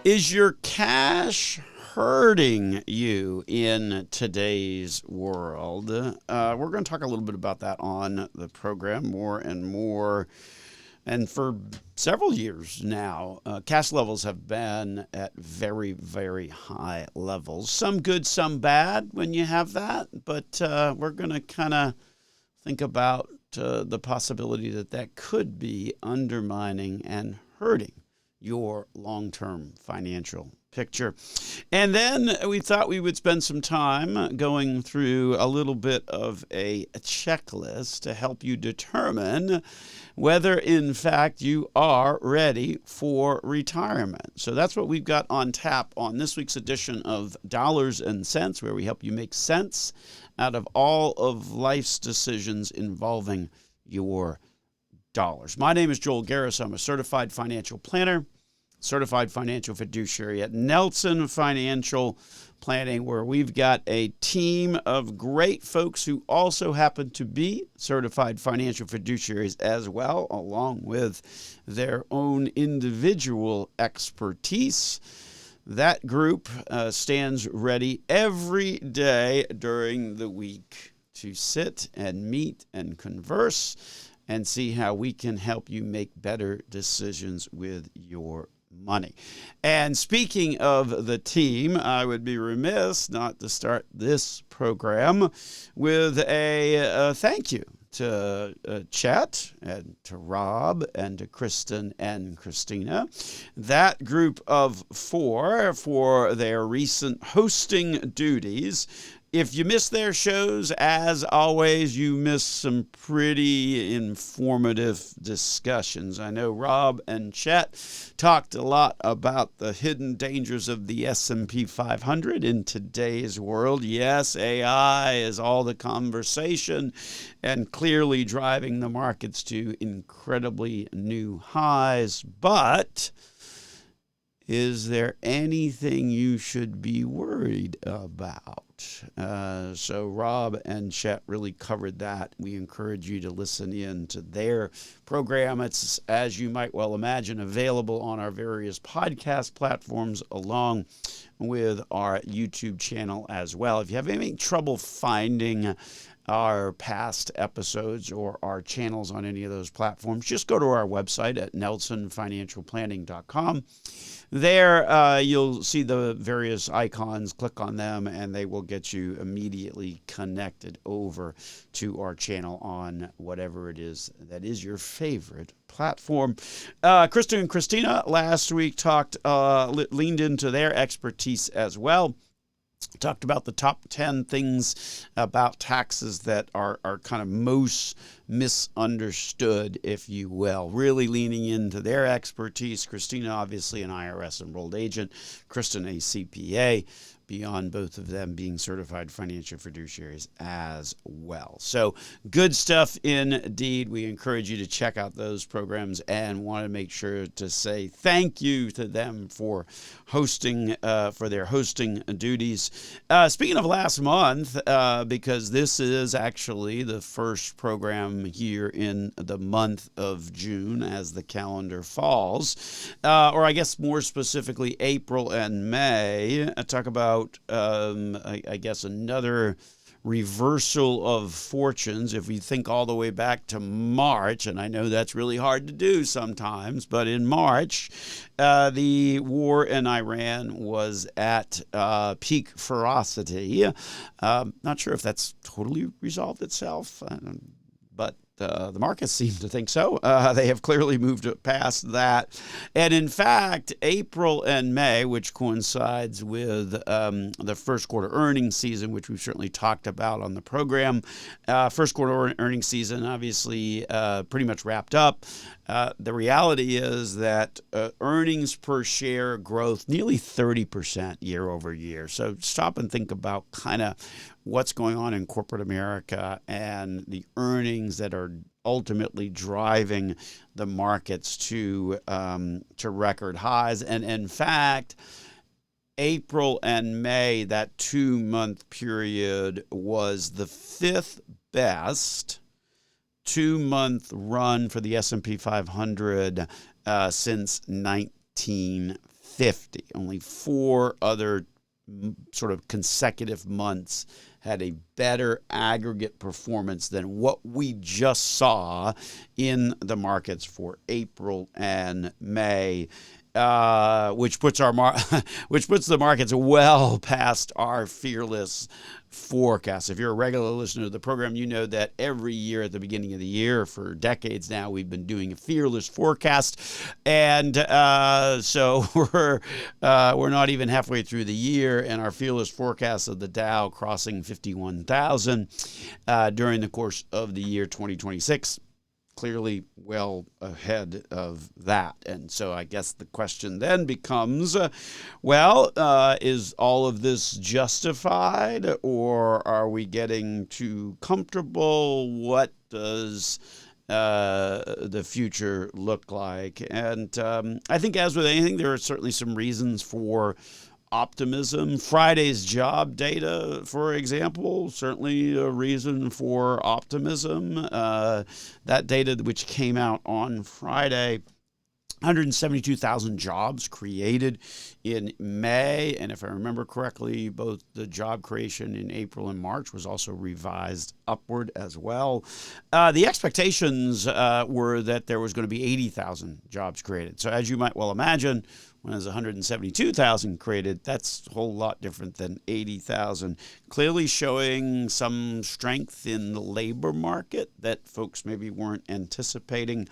Is your cash hurting you in today's world? We're going to talk a little bit about that on the program more and more. And for several years now, cash levels have been at very, very high levels. Some good, some bad when you have that. But we're going to kind of think about the possibility that that could be undermining and hurting your long-term financial picture. And then we thought we would spend some time going through a little bit of a checklist to help you determine whether, in fact, you are ready for retirement. So that's what we've got on tap on this week's edition of Dollars and Cents, where we help you make sense out of all of life's decisions involving your dollars. My name is Joel Garris. I'm a certified financial planner, certified financial fiduciary at Nelson Financial Planning, where we've got a team of great folks who also happen to be certified financial fiduciaries as well, along with their own individual expertise. That group stands ready every day during the week to sit and meet and converse and see how we can help you make better decisions with your money. And speaking of the team, I would be remiss not to start this program with a thank you to Chet and to Rob and to Kristen and Christina, that group of four, for their recent hosting duties. If you miss their shows, as always, you miss some pretty informative discussions. I know Rob and Chet talked a lot about the hidden dangers of the S&P 500 in today's world. Yes, AI is all the conversation and clearly driving the markets to incredibly new highs. But is there anything you should be worried about? So Rob and Chet really covered that. We encourage you to listen in to their program. It's, as you might well imagine, available on our various podcast platforms along with our YouTube channel as well. If you have any trouble finding our past episodes or our channels on any of those platforms, just go to our website at nelsonfinancialplanning.com. There, you'll see the various icons. Click on them, and they will get you immediately connected over to our channel on whatever it is that is your favorite platform. Kristen and Christina last week leaned into their expertise as well. Talked about the top 10 things about taxes that are kind of most misunderstood, if you will. Really leaning into their expertise. Christina, obviously an IRS enrolled agent. Kristen, a CPA. Beyond both of them being certified financial fiduciaries as well. So good stuff indeed. We encourage you to check out those programs and want to make sure to say thank you to them for hosting, for their hosting duties. Speaking of last month, because this is actually the first program here in the month of June as the calendar falls, or I guess more specifically April and May, talk about I guess another reversal of fortunes. If we think all the way back to March, and I know that's really hard to do sometimes, but in March, the war in Iran was at peak ferocity. Not sure if that's totally resolved itself, but the markets seem to think so. They have clearly moved past that. And in fact, April and May, which coincides with the first quarter earnings season, which we've certainly talked about on the program, first quarter earnings season obviously pretty much wrapped up. The reality is that earnings per share growth nearly 30% year over year. So stop and think about kind of what's going on in corporate America and the earnings that are ultimately driving the markets to record highs. And in fact, April and May, that 2-month period, was the fifth best 2-month run for the S&P 500 since 1950. 50. Only 4 other sort of consecutive months had a better aggregate performance than what we just saw in the markets for April and May. Which puts the markets well past our fearless forecast. If you're a regular listener to the program, you know that every year at the beginning of the year for decades now, we've been doing a fearless forecast, and so we're not even halfway through the year, and our fearless forecast of the Dow crossing 51,000 during the course of the year 2026. Clearly well ahead of that. And so I guess the question then becomes, is all of this justified, or are we getting too comfortable? What does the future look like? And I think, as with anything, there are certainly some reasons for optimism. Friday's job data, for example, certainly a reason for optimism. That data, which came out on Friday, 172,000 jobs created in May. And if I remember correctly, both the job creation in April and March was also revised upward as well. The expectations were that there was going to be 80,000 jobs created. So as you might well imagine, when there's 172,000 created, that's a whole lot different than 80,000. Clearly showing some strength in the labor market that folks maybe weren't anticipating.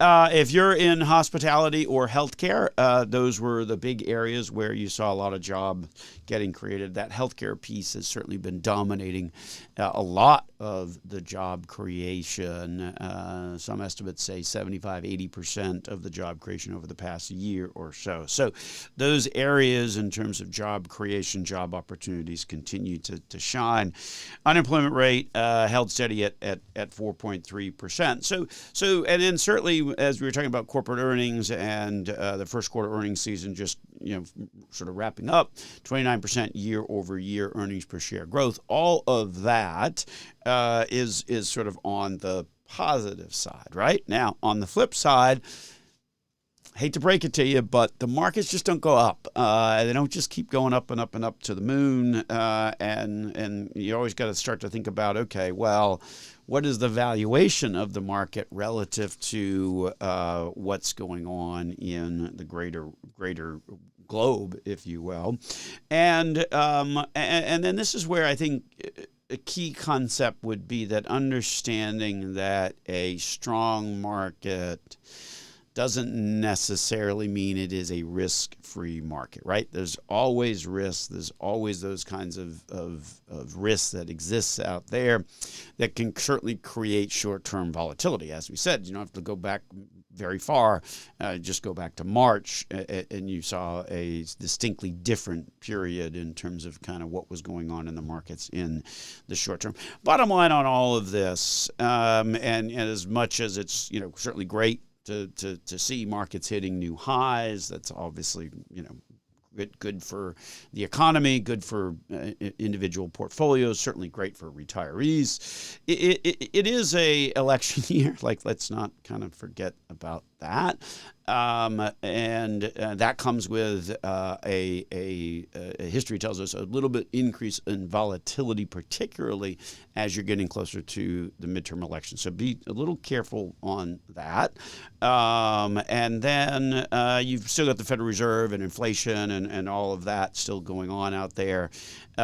If you're in hospitality or healthcare, those were the big areas where you saw a lot of jobs getting created. That healthcare piece has certainly been dominating a lot of the job creation. Some estimates say 75-80% of the job creation over the past year or so. So those areas in terms of job creation, job opportunities continue to shine. Unemployment rate held steady at 4.3%. So and then certainly as we were talking about corporate earnings and the first quarter earnings season just sort of wrapping up, 29% year over year earnings per share growth. All of that is sort of on the positive side, right? Now, on the flip side, hate to break it to you, but the markets just don't go up. They don't just keep going up and up and up to the moon. And you always got to start to think about, okay, well, what is the valuation of the market relative to what's going on in the greater globe, if you will. And then this is where I think a key concept would be that understanding that a strong market doesn't necessarily mean it is a risk-free market, right? There's always risks. There's always those kinds of risks that exists out there that can certainly create short-term volatility. As we said, you don't have to go back very far. Just go back to March, and you saw a distinctly different period in terms of kind of what was going on in the markets in the short term. Bottom line on all of this, and as much as it's certainly great to see markets hitting new highs, that's obviously good for the economy, good for individual portfolios, certainly great for retirees. It is a election year. Let's not kind of forget about that. And that comes with a history tells us a little bit increase in volatility, particularly as you're getting closer to the midterm election. So be a little careful on that. And then you've still got the Federal Reserve and inflation and all of that still going on out there.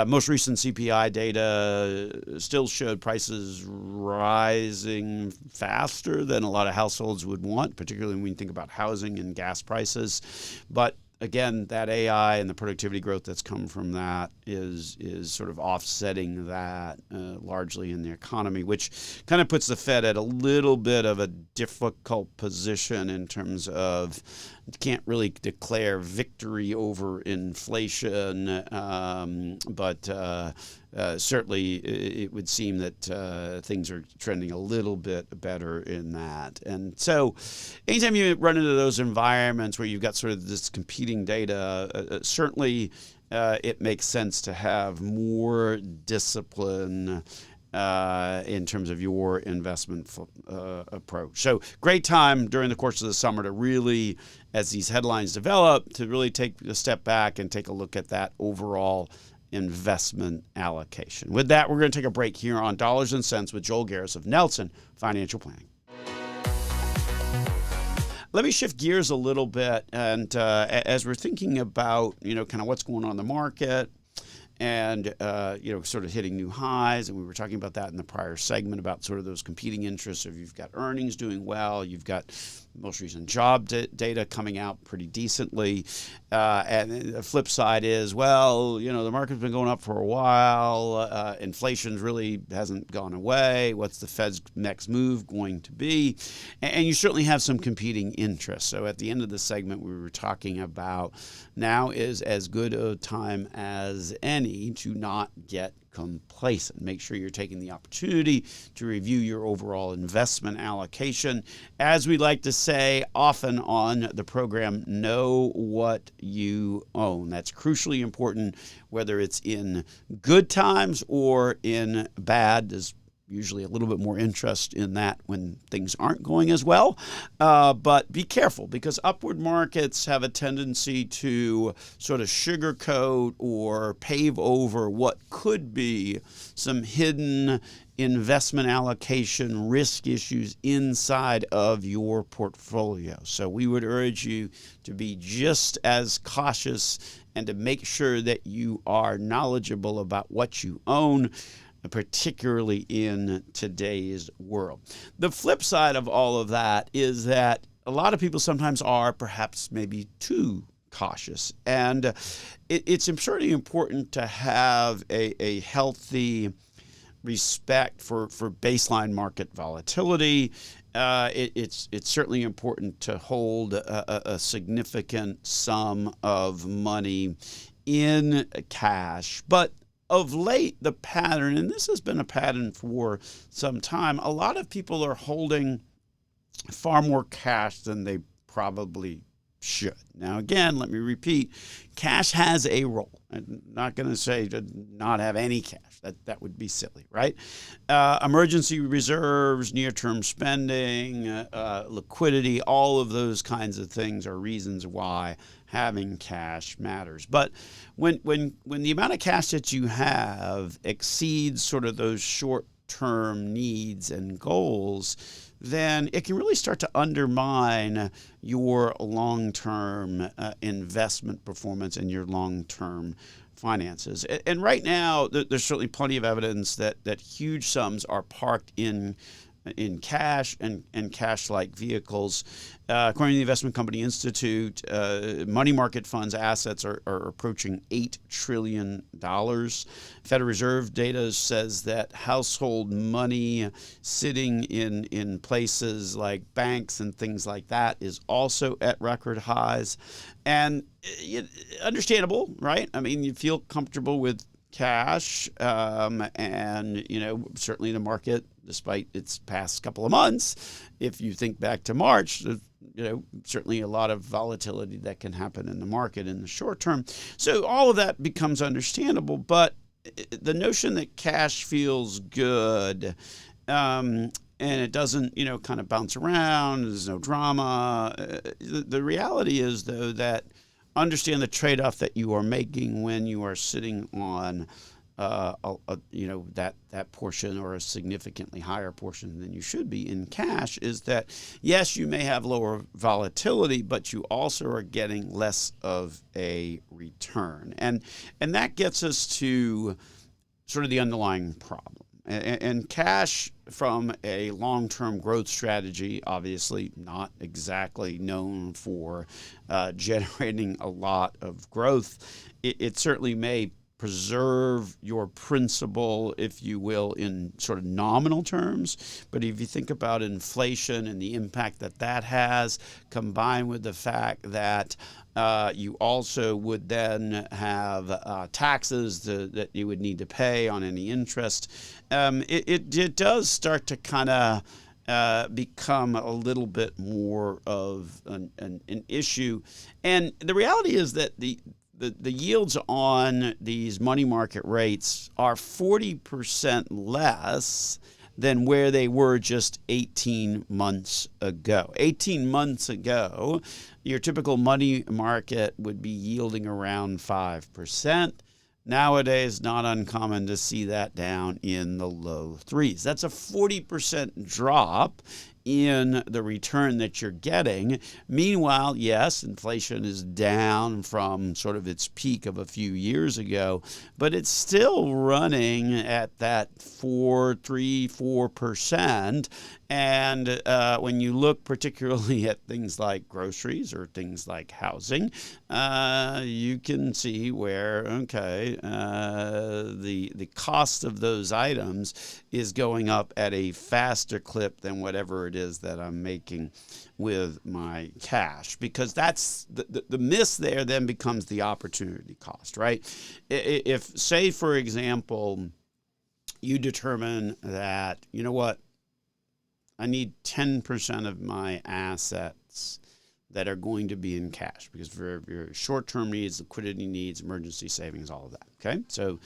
Most recent CPI data still showed prices rising faster than a lot of households would want, particularly when you think about housing and gas prices. But again, that AI and the productivity growth that's come from that is sort of offsetting that largely in the economy, which kind of puts the Fed at a little bit of a difficult position in terms of can't really declare victory over inflation, but certainly it would seem that things are trending a little bit better in that. And so anytime you run into those environments where you've got sort of this competing data, certainly it makes sense to have more discipline in terms of your investment approach. So great time during the course of the summer to really, as these headlines develop, to really take a step back and take a look at that overall investment allocation. With that, we're going to take a break here on Dollars and Cents with Joel Garris of Nelson Financial Planning. Let me shift gears a little bit, and as we're thinking about, kind of what's going on in the market, and sort of hitting new highs, and we were talking about that in the prior segment about sort of those competing interests. If you've got earnings doing well, you've got most recent job data coming out pretty decently, and the flip side is, well, the market's been going up for a while, inflation really hasn't gone away. What's the Fed's next move going to be? And you certainly have some competing interests. So at the end of the segment, we were talking about now is as good a time as any to not get complacent. Make sure you're taking the opportunity to review your overall investment allocation. As we like to say often on the program, know what you own. That's crucially important, whether it's in good times or in bad. There's usually a little bit more interest in that when things aren't going as well. But be careful, because upward markets have a tendency to sort of sugarcoat or pave over what could be some hidden investment allocation risk issues inside of your portfolio. So we would urge you to be just as cautious and to make sure that you are knowledgeable about what you own, particularly in today's world. The flip side of all of that is that a lot of people sometimes are perhaps maybe too cautious. And it's certainly important to have a healthy respect for baseline market volatility. It's certainly important to hold a significant sum of money in cash. But of late, the pattern, and this has been a pattern for some time, a lot of people are holding far more cash than they probably should. Now, again, let me repeat, cash has a role. I'm not going to say to not have any cash. That would be silly, right? Emergency reserves, near-term spending, liquidity, all of those kinds of things are reasons why having cash matters. But when the amount of cash that you have exceeds sort of those short-term needs and goals, then it can really start to undermine your long-term investment performance and your long-term finances. And right now, there's certainly plenty of evidence that huge sums are parked in cash and cash-like vehicles. According to the Investment Company Institute, money market funds assets are approaching $8 trillion. Federal Reserve data says that household money sitting in places like banks and things like that is also at record highs. And understandable, right? I mean, you feel comfortable with cash, and certainly the market, despite its past couple of months, if you think back to March, certainly a lot of volatility that can happen in the market in the short term. So all of that becomes understandable, but the notion that cash feels good, and it doesn't, kind of bounce around, there's no drama. The reality is, though, that understand the trade-off that you are making when you are sitting on that portion, or a significantly higher portion than you should be in cash, is that, yes, you may have lower volatility, but you also are getting less of a return. And that gets us to sort of the underlying problem. And cash, from a long-term growth strategy, obviously not exactly known for generating a lot of growth. It certainly may preserve your principal, if you will, in sort of nominal terms. But if you think about inflation and the impact that has, combined with the fact that you also would then have taxes that you would need to pay on any interest, it does start to kind of become a little bit more of an issue. And the reality is that the yields on these money market rates are 40% less than where they were just 18 months ago. 18 months ago, your typical money market would be yielding around 5%. Nowadays, not uncommon to see that down in the low threes. That's a 40% drop in the return that you're getting. Meanwhile, yes, inflation is down from sort of its peak of a few years ago, but it's still running at that 4%. And when you look particularly at things like groceries or things like housing, you can see where, okay, the cost of those items is going up at a faster clip than whatever it is that I'm making with my cash, because that's the miss there then becomes the opportunity cost, right? If, say, for example, you determine that, you know what, I need 10% of my assets that are going to be in cash because for your short-term needs, liquidity needs, emergency savings, all of that, okay? So,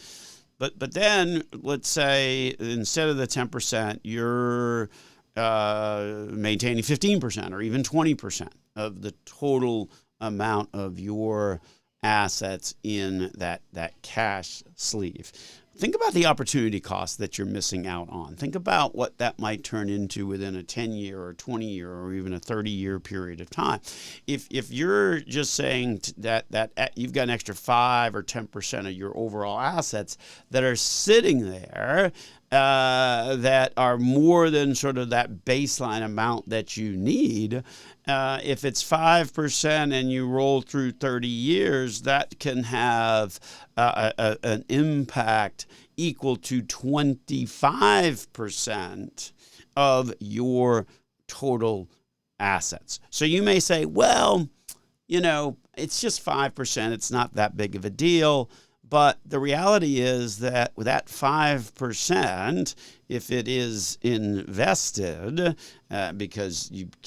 but then let's say instead of the 10%, you're maintaining 15% or even 20% of the total amount of your assets in that cash sleeve. Think about the opportunity cost that you're missing out on. Think about what that might turn into within a 10-year or 20-year or even a 30-year period of time. If you're just saying that you've got an extra 5 or 10% of your overall assets that are sitting there that are more than sort of that baseline amount that you need, if it's 5% and you roll through 30 years, that can have an impact equal to 25% of your total assets. So you may say, well, you know, it's just 5%. It's not that big of a deal. But the reality is that with that 5%, if it is invested, because you've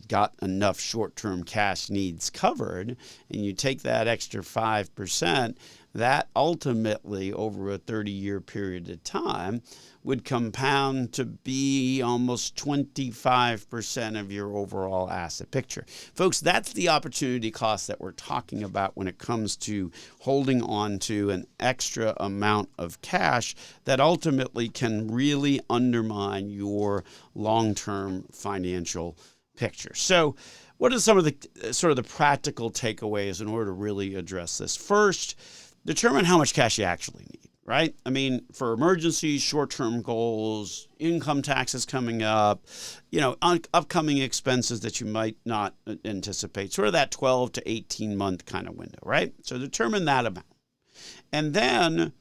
got enough short-term cash needs covered, and you take that extra 5%, that ultimately over a 30-year period of time would compound to be almost 25% of your overall asset picture. Folks, that's the opportunity cost that we're talking about when it comes to holding on to an extra amount of cash that ultimately can really undermine your long-term financial picture. So what are some of the sort of the practical takeaways in order to really address this? First, determine how much cash you actually need. Right? I mean, for emergencies, short-term goals, income taxes coming up, you know, upcoming expenses that you might not anticipate, sort of that 12 to 18 month kind of window, right? So determine that amount. And then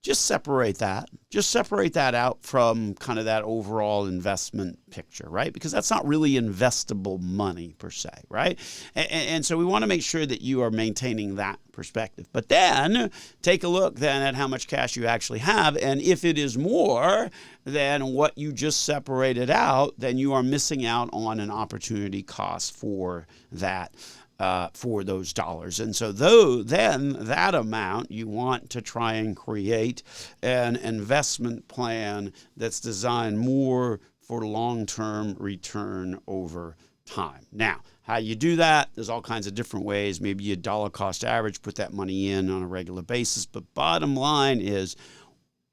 just separate that. Just separate that out from kind of that overall investment picture, right? Because that's not really investable money per se, right? And so we want to make sure that you are maintaining that perspective. But then take a look then at how much cash you actually have. And if it is more than what you just separated out, then you are missing out on an opportunity cost for that. For those dollars. And so then that amount, you want to try and create an investment plan that's designed more for long-term return over time. Now, how you do that, there's all kinds of different ways. Maybe you dollar cost average, put that money in on a regular basis. But bottom line is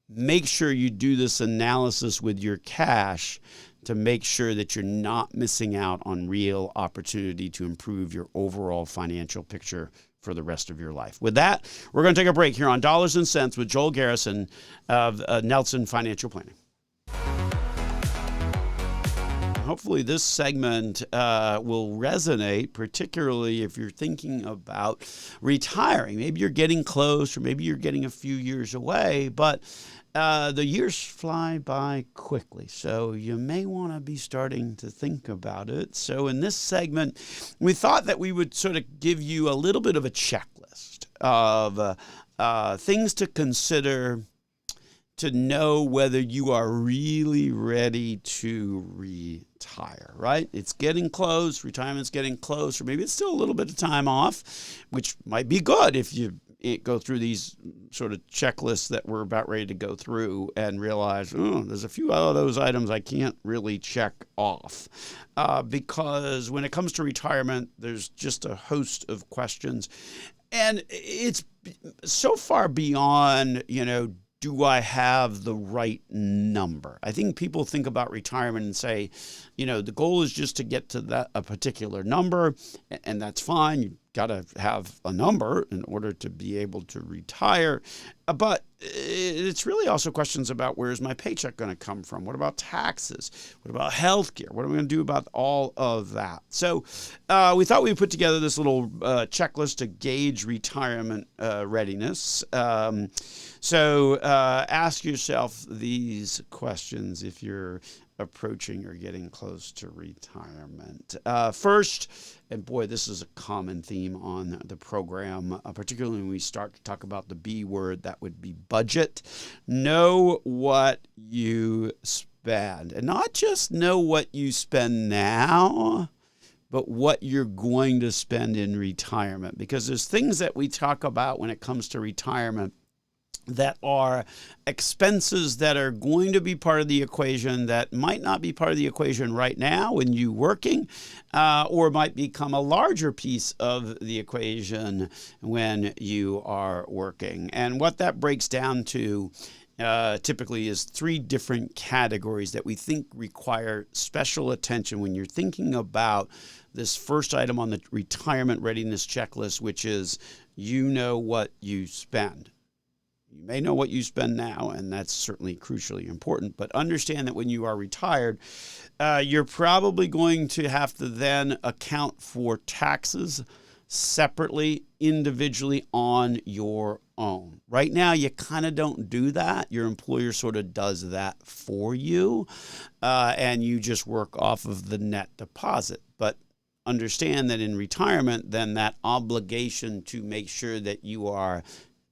make sure you do this analysis with your cash to make sure that you're not missing out on real opportunity to improve your overall financial picture for the rest of your life. With that, we're going to take a break here on Dollars and Cents with Joel Garris of Nelson Financial Planning. Hopefully this segment will resonate, particularly if you're thinking about retiring. Maybe you're getting close or maybe you're getting a few years away, but the years fly by quickly, so you may want to be starting to think about it. So in this segment, we thought that we would sort of give you a little bit of a checklist of things to consider to know whether you are really ready to retire. retire, right? It's getting close. Retirement's getting close, or maybe it's still a little bit of time off, which might be good if you go through these sort of checklists that we're about ready to go through and realize, oh, there's a few of those items I can't really check off. Because when it comes to retirement, there's just a host of questions. And it's so far beyond, do I have the right number? I think people think about retirement and say, the goal is just to get to a particular number, and that's fine. You got to have a number in order to be able to retire. But it's really also questions about, where's my paycheck going to come from? What about taxes? What about healthcare? What are we going to do about all of that? So we thought we'd put together this little checklist to gauge retirement readiness. So ask yourself these questions if you're approaching or getting close to retirement. First, and boy, this is a common theme on the program, particularly when we start to talk about the B word, that would be budget. Know what you spend, and not just know what you spend now, but what you're going to spend in retirement. Because there's things that we talk about when it comes to retirement that are expenses that are going to be part of the equation that might not be part of the equation right now when you're working, or might become a larger piece of the equation when you are working. And what that breaks down to typically is 3 different categories that we think require special attention when you're thinking about this first item on the retirement readiness checklist, which is what you spend. You may know what you spend now, and that's certainly crucially important, but understand that when you are retired, you're probably going to have to then account for taxes separately, individually on your own. Right now, you kind of don't do that. Your employer sort of does that for you, and you just work off of the net deposit. But understand that in retirement, then that obligation to make sure that you are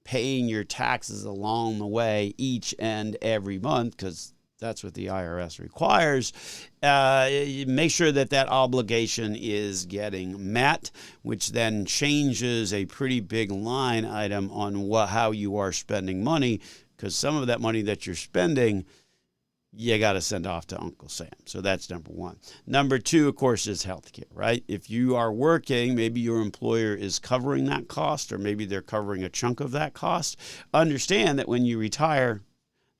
paying your taxes along the way each and every month, because that's what the IRS requires. Make sure that that obligation is getting met, which then changes a pretty big line item on how you are spending money, because some of that money that you're spending, you got to send off to Uncle Sam. So that's number 1. Number 2, of course, is healthcare, right? If you are working, maybe your employer is covering that cost, or maybe they're covering a chunk of that cost. Understand that when you retire,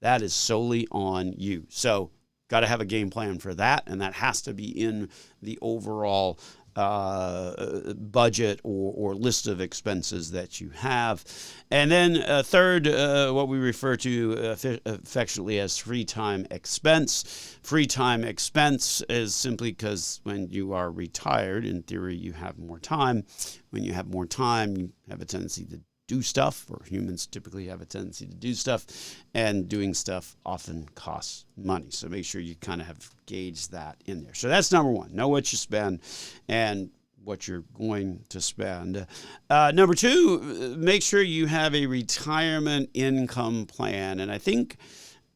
that is solely on you. So got to have a game plan for that, and that has to be in the overall budget or list of expenses that you have. And then third, what we refer to affectionately as free time expense. Free time expense is simply because when you are retired, in theory, you have more time. When you have more time, you have a tendency to do stuff, or humans typically have a tendency to do stuff, and doing stuff often costs money. So make sure you kind of have gauged that in there. So that's number 1. Know what you spend and what you're going to spend. Number 2, make sure you have a retirement income plan. And I think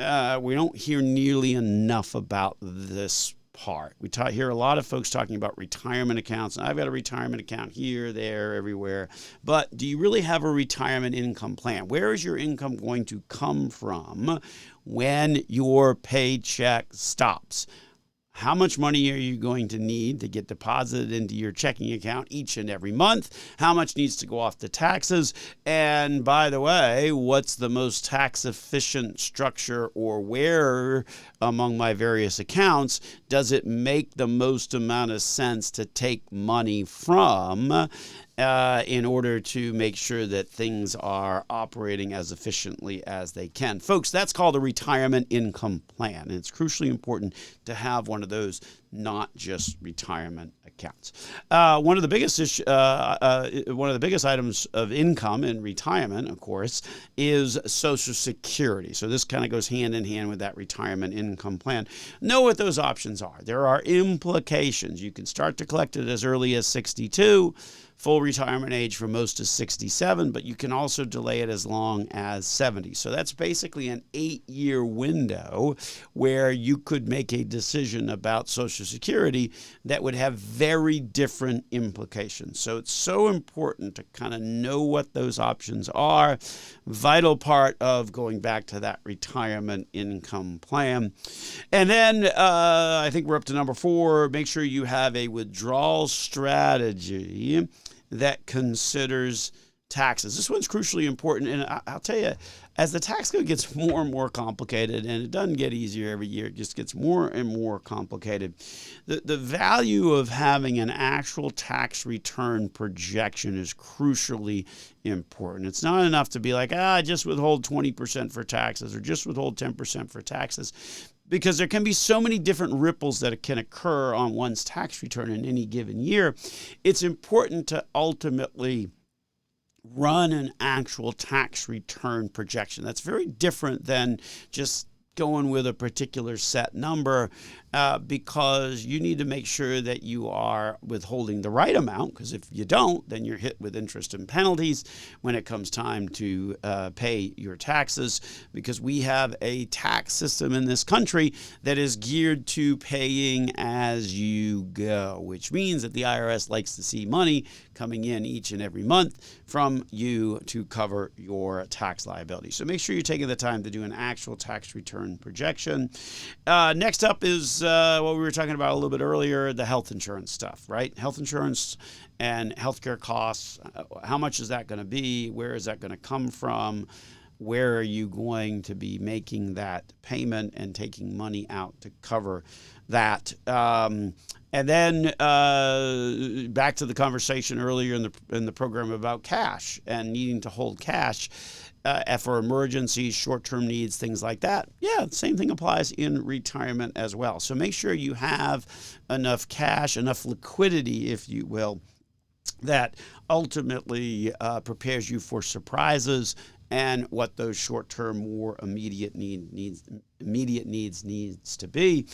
we don't hear nearly enough about this part. We hear a lot of folks talking about retirement accounts. I've got a retirement account here, there, everywhere. But do you really have a retirement income plan? Where is your income going to come from when your paycheck stops? How much money are you going to need to get deposited into your checking account each and every month? How much needs to go off the taxes? And by the way, what's the most tax efficient structure, or where among my various accounts does it make the most amount of sense to take money from in order to make sure that things are operating as efficiently as they can? Folks, that's called a retirement income plan. And it's crucially important to have one of those, not just retirement accounts. One of the biggest items of income in retirement, of course, is Social Security. So this kind of goes hand in hand with that retirement income plan. Know what those options are. There are implications. You can start to collect it as early as 62. Full retirement age for most is 67, but you can also delay it as long as 70. So that's basically an 8-year window where you could make a decision about Social Security that would have very different implications. So it's so important to kind of know what those options are. Vital part of going back to that retirement income plan. And then I think we're up to number 4. Make sure you have a withdrawal strategy that considers taxes. This one's crucially important, and I'll tell you, as the tax code gets more and more complicated, and it doesn't get easier every year, it just gets more and more complicated, the value of having an actual tax return projection is crucially important. It's not enough to be like, just withhold 20% for taxes or just withhold 10% for taxes, because there can be so many different ripples that can occur on one's tax return in any given year. It's important to ultimately run an actual tax return projection. That's very different than just going with a particular set number, because you need to make sure that you are withholding the right amount, because if you don't, then you're hit with interest and penalties when it comes time to pay your taxes, because we have a tax system in this country that is geared to paying as you go, which means that the IRS likes to see money coming in each and every month from you to cover your tax liability. So make sure you're taking the time to do an actual tax return projection. Next up is what we were talking about a little bit earlier, the health insurance stuff, right? Health insurance and healthcare costs. How much is that going to be? Where is that going to come from? Where are you going to be making that payment and taking money out to cover that? And then back to the conversation earlier in the program about cash and needing to hold cash for emergencies, short-term needs, things like that. Yeah, the same thing applies in retirement as well. So make sure you have enough cash, enough liquidity, if you will, that ultimately prepares you for surprises and what those short-term, more immediate needs to be.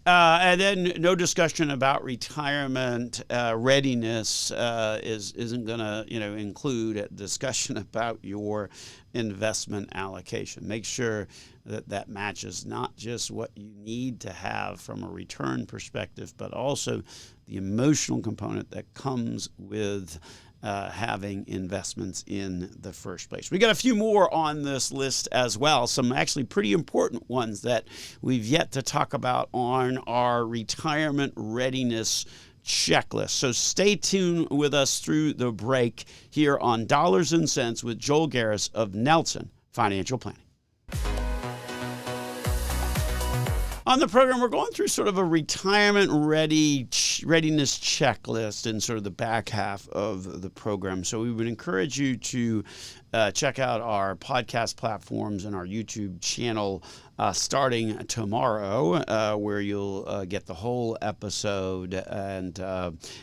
And then no discussion about retirement readiness isn't going to include a discussion about your investment allocation. Make sure that that matches not just what you need to have from a return perspective, but also the emotional component that comes with having investments in the first place. We got a few more on this list as well, some actually pretty important ones that we've yet to talk about on our retirement readiness checklist. So stay tuned with us through the break here on Dollars and Cents with Joel Garris of Nelson Financial Planning. On the program, we're going through sort of a retirement readiness checklist in sort of the back half of the program. So we would encourage you to check out our podcast platforms and our YouTube channel starting tomorrow, where you'll get the whole episode and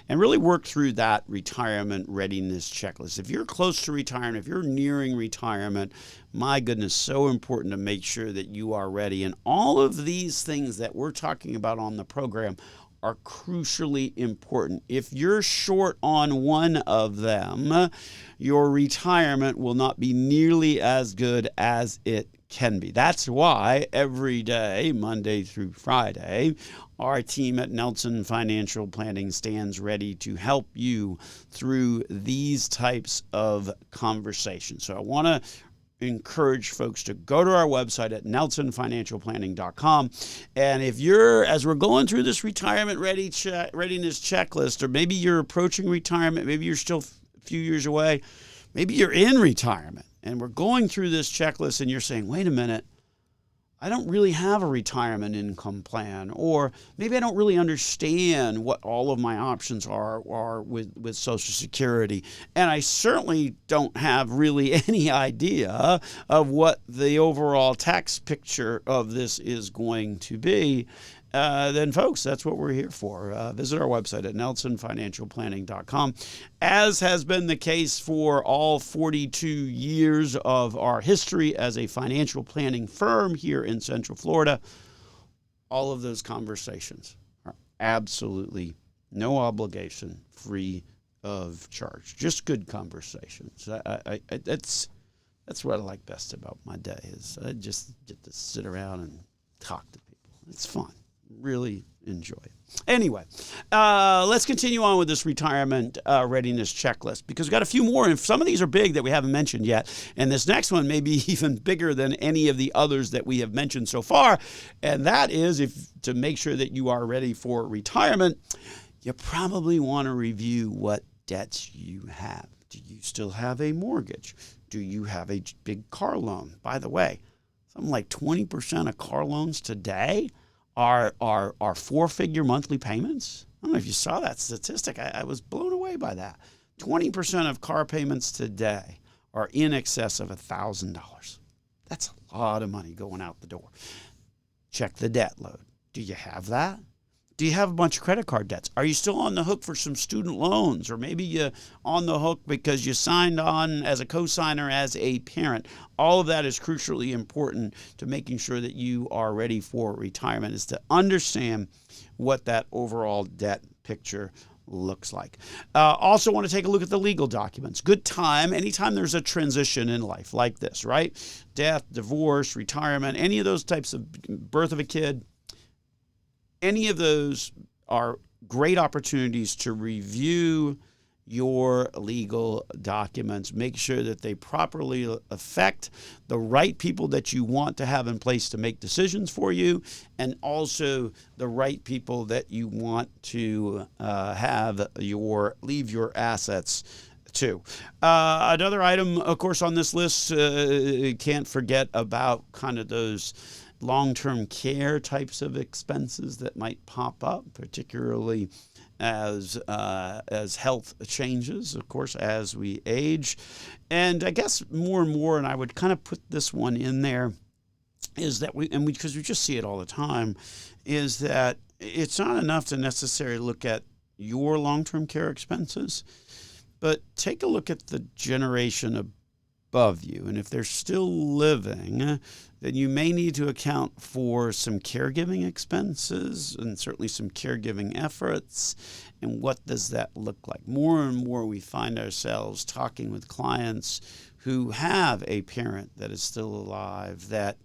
really work through that retirement readiness checklist. If you're close to retirement, if you're nearing retirement, my goodness, so important to make sure that you are ready. And all of these things that we're talking about on the program are crucially important. If you're short on one of them, your retirement will not be nearly as good as it can be. That's why every day, Monday through Friday, our team at Nelson Financial Planning stands ready to help you through these types of conversations. So I want to encourage folks to go to our website at nelsonfinancialplanning.com. And if you're, as we're going through this retirement readiness checklist, or maybe you're approaching retirement, maybe you're still a few years away, maybe you're in retirement, and we're going through this checklist and you're saying, wait a minute, I don't really have a retirement income plan, or maybe I don't really understand what all of my options are with Social Security, and I certainly don't have really any idea of what the overall tax picture of this is going to be. Then folks, that's what we're here for. Visit our website at nelsonfinancialplanning.com. As has been the case for all 42 years of our history as a financial planning firm here in Central Florida, all of those conversations are absolutely no obligation, free of charge. Just good conversations. That's what I like best about my day is I just get to sit around and talk to people. It's fun. Really enjoy it. Anyway, let's continue on with this retirement readiness checklist because we've got a few more, and some of these are big that we haven't mentioned yet. And this next one may be even bigger than any of the others that we have mentioned so far. And that is to make sure that you are ready for retirement, you probably want to review what debts you have. Do you still have a mortgage? Do you have a big car loan? By the way, something like 20% of car loans today are four-figure monthly payments. I don't know if you saw that statistic. I was blown away by that. 20% of car payments today are in excess of $1,000. That's a lot of money going out the door. Check the debt load. Do you have that? Do you have a bunch of credit card debts? Are you still on the hook for some student loans? Or maybe you're on the hook because you signed on as a co-signer as a parent. All of that is crucially important to making sure that you are ready for retirement, is to understand what that overall debt picture looks like. Also want to take a look at the legal documents. Good time, anytime there's a transition in life like this, right? Death, divorce, retirement, any of those types of birth of a kid, any of those are great opportunities to review your legal documents. Make sure that they properly affect the right people that you want to have in place to make decisions for you, and also the right people that you want to leave your assets to. Another item, of course, on this list, can't forget about kind of those long-term care types of expenses that might pop up, particularly as health changes, of course, as we age. And I guess more and more, and I would kind of put this one in there, is that because we just see it all the time, is that it's not enough to necessarily look at your long-term care expenses, but take a look at the generation above you. And if they're still living, then you may need to account for some caregiving expenses and certainly some caregiving efforts. And what does that look like? More and more we find ourselves talking with clients who have a parent that is still alive, that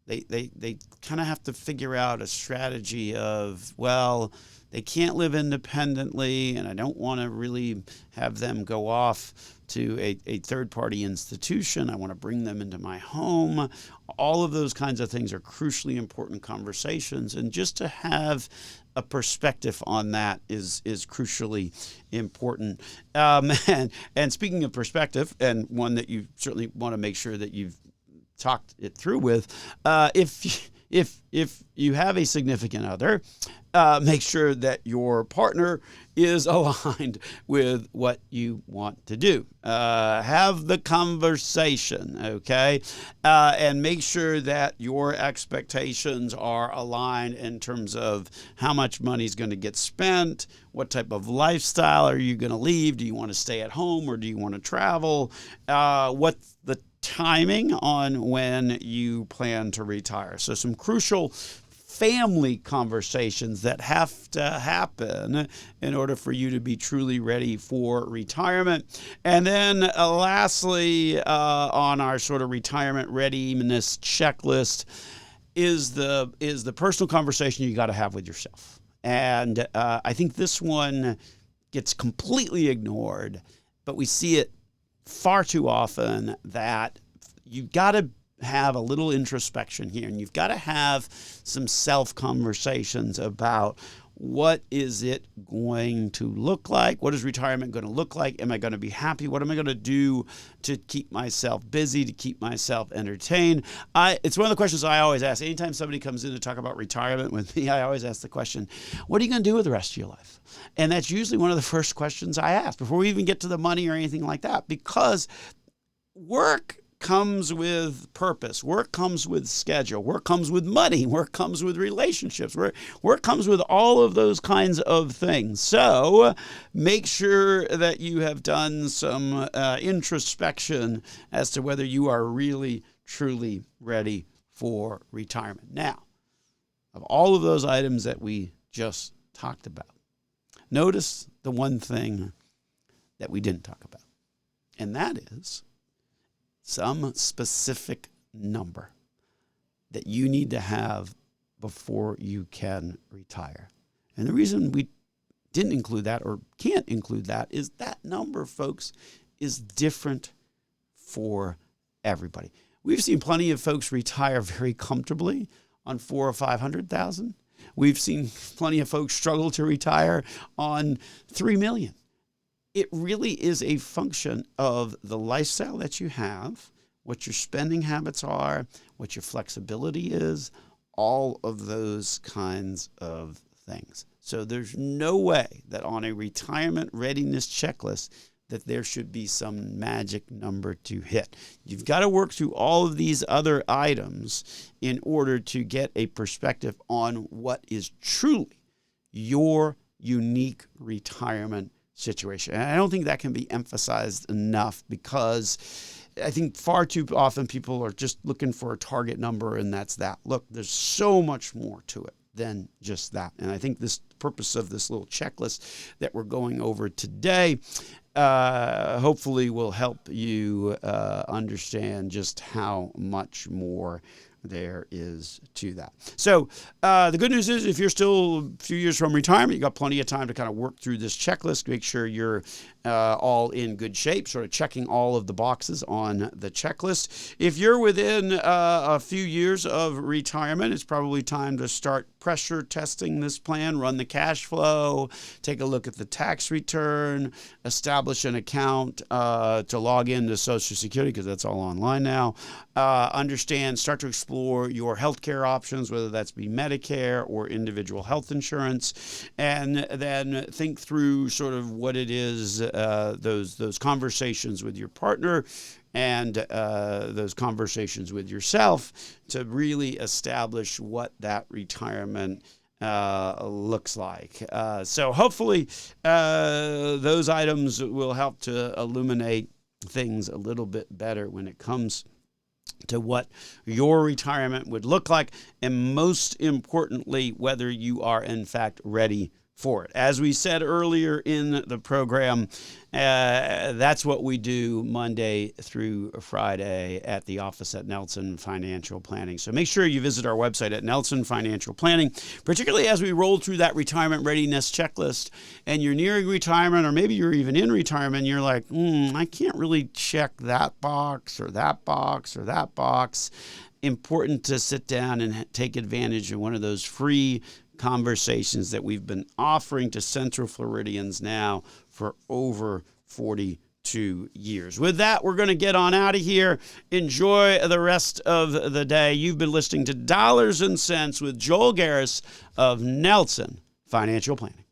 they kind of have to figure out a strategy of, well, they can't live independently, and I don't want to really have them go off to a third-party institution. I want to bring them into my home. All of those kinds of things are crucially important conversations, and just to have a perspective on that is crucially important. And speaking of perspective, and one that you certainly want to make sure that you've talked it through with, if you have a significant other, make sure that your partner is aligned with what you want to do. Have the conversation, okay? And make sure that your expectations are aligned in terms of how much money is going to get spent, what type of lifestyle are you going to leave? Do you want to stay at home or do you want to travel? What's the timing on when you plan to retire? So some crucial family conversations that have to happen in order for you to be truly ready for retirement. And then lastly, on our sort of retirement readiness checklist is the personal conversation you got to have with yourself. And I think this one gets completely ignored, but we see it far too often, that you've got to have a little introspection here, and you've got to have some self-conversations about what is it going to look like? What is retirement going to look like? Am I going to be happy? What am I going to do to keep myself busy, to keep myself entertained? It's one of the questions I always ask. Anytime somebody comes in to talk about retirement with me, I always ask the question, what are you going to do with the rest of your life? And that's usually one of the first questions I ask before we even get to the money or anything like that, because work comes with purpose. Work comes with schedule. Work comes with money. Work comes with relationships. Work comes with all of those kinds of things. So make sure that you have done some introspection as to whether you are really, truly ready for retirement. Now, of all of those items that we just talked about, notice the one thing that we didn't talk about. And that is some specific number that you need to have before you can retire. And the reason we didn't include that or can't include that is that number, folks, is different for everybody. We've seen plenty of folks retire very comfortably on $400,000 or $500,000. We've seen plenty of folks struggle to retire on $3 million. It really is a function of the lifestyle that you have, what your spending habits are, what your flexibility is, all of those kinds of things. So there's no way that on a retirement readiness checklist that there should be some magic number to hit. You've got to work through all of these other items in order to get a perspective on what is truly your unique retirement situation. And I don't think that can be emphasized enough, because I think far too often people are just looking for a target number and that's that. Look, there's so much more to it than just that. And I think this purpose of this little checklist that we're going over today hopefully will help you understand just how much more there is to that. So the good news is, if you're still a few years from retirement, you got plenty of time to kind of work through this checklist, make sure you're all in good shape, sort of checking all of the boxes on the checklist. If you're within a few years of retirement, it's probably time to start pressure testing this plan, run the cash flow, take a look at the tax return, establish an account to log into Social Security, because that's all online now. Start to explore your healthcare options, whether that's be Medicare or individual health insurance, and then think through sort of what it is, those conversations with your partner and those conversations with yourself to really establish what that retirement looks like. So hopefully those items will help to illuminate things a little bit better when it comes to what your retirement would look like, and most importantly, whether you are in fact ready for it. As we said earlier in the program, that's what we do Monday through Friday at the office at Nelson Financial Planning. So make sure you visit our website at Nelson Financial Planning, particularly as we roll through that retirement readiness checklist and you're nearing retirement, or maybe you're even in retirement and you're like, I can't really check that box or that box or that box. Important to sit down and take advantage of one of those free conversations that we've been offering to Central Floridians now for over 42 years. With that, we're going to get on out of here. Enjoy the rest of the day. You've been listening to Dollars and Cents with Joel Garris of Nelson Financial Planning.